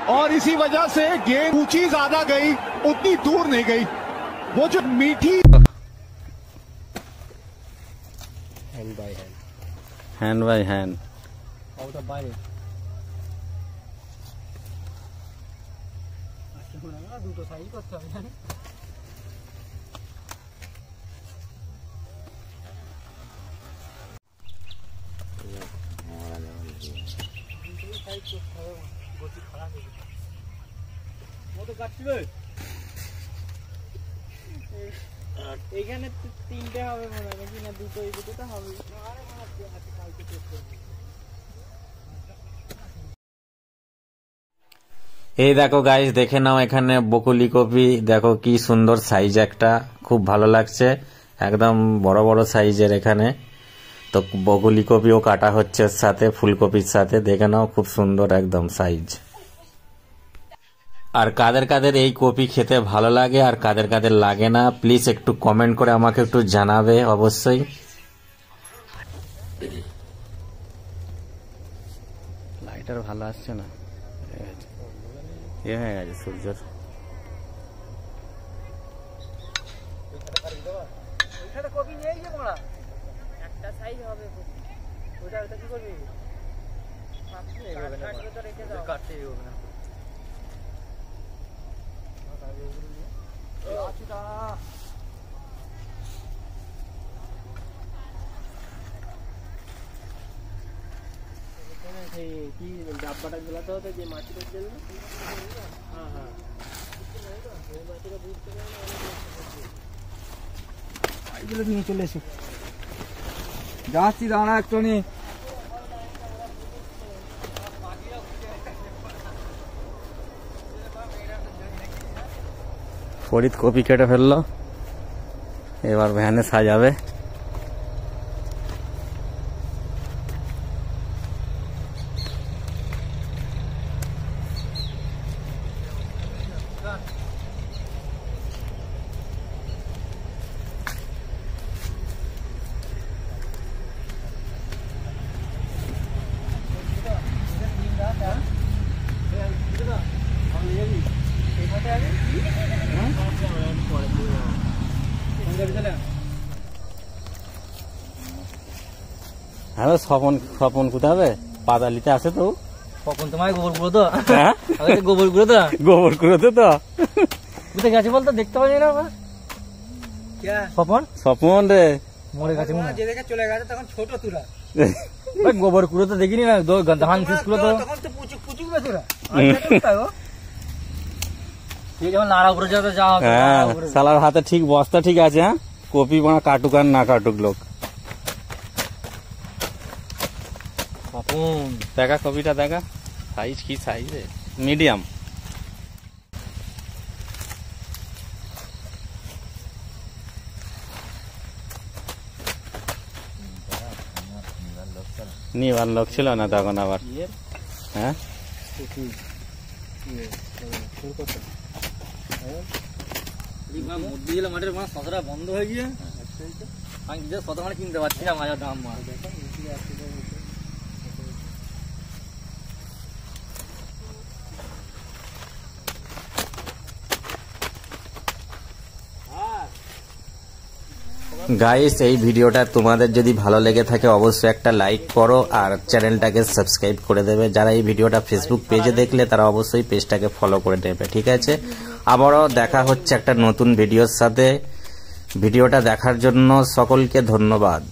और इसी वजह से गेंद ऊंची ज्यादा गई, उतनी दूर नहीं गई। वो जो मीठी hand by hand, hand by hand ওটা বাইরে দুটো সাইজ করতে হবে জানি। এখানে তিনটে হবে মনে হয় নাকি, না দুটো? এই দুটো তো হবে। এই দেখো গাইস, দেখে নাও এখানে বকুলি কপি, দেখো কি সুন্দর সাইজ, একটা খুব ভালো লাগছে, একদম বড় বড় সাইজের। এখানে তো বকুলি কপিও কাটা হচ্ছে এর সাথে, ফুলকপির সাথে, দেখে নাও খুব সুন্দর একদম সাইজ। আর কাদের কাদের এই কপি খেতে ভালো লাগে আর কাদের কাদের লাগে না, প্লিজ একটু কমেন্ট করে আমাকে একটু জানাবে অবশ্যই। লাইটার ভালো আসছে না, এ হয়ে গেছে সূর্যের। কপি নিয়ে গিয়ে মোড়া একটা সাইজ হবে, ওটা ওটা কি করবি? কাটবে তো রেখে দাও, কাটতে হবে না। কি ডাব্বাটা ঝোলাতে হতো যে মাটিটার জন্য? হ্যাঁ হ্যাঁ, মাটিটা বুঝতে পারে না, এগুলো নিয়ে চলে এসো। যাচ্ছি, দাঁড়া একটু নিয়ে। ফরিদ কপি কেটে ফেললো, এবার ভ্যানে সাজাবে। হ্যাঁ, স্বপন স্বপন কোথায় হবে? পাদালিতে আছে তো। কখন তোমায় গোবর গুঁড়ো তো? গোবর গুঁড়ো তো, গোবর কুড়োতে তো কোথায় গেছে বলতো? দেখতে পাই না স্বপন। স্বপন রে মরে গেছে, যে দেখে চলে গেছে তখন ছোট তুরা। গোবর কুড়ো তো দেখিনি না, ধান শেষ গুলো তো তখন তো পুচুক পুচুক বেচুরা। যেমন নাড়া উপরে যাতে যাওয়া হবে। হ্যাঁ, সালার হাতে ঠিক বস্তা ঠিক আছে। হ্যাঁ, কপি বানা কাটুক আর না কাটুক লোক। দেখা কপিটা দেখা, সাইজ কি সাইজ রে, মিডিয়াম। নিবার লোক ছিল না তখন আবার। হ্যাঁ, মাঠের মাছ শতটা বন্ধ হয়ে গিয়ে আমি শত মানে কিনতে পারছি না, মাছের দাম মাছ। গাইস, এই ভিডিওটা তোমাদের যদি ভালো লেগে থাকে অবশ্যই একটা লাইক করো আর চ্যানেলটাকে সাবস্ক্রাইব করে দেবে। যারা এই ভিডিওটা ফেসবুক পেজে দেখলে তারা অবশ্যই পেজটাকে ফলো করে নেবে, ঠিক আছে? আবারও দেখা হচ্ছে একটা নতুন ভিডিওর সাথে। ভিডিওটা দেখার জন্য সকলকে ধন্যবাদ।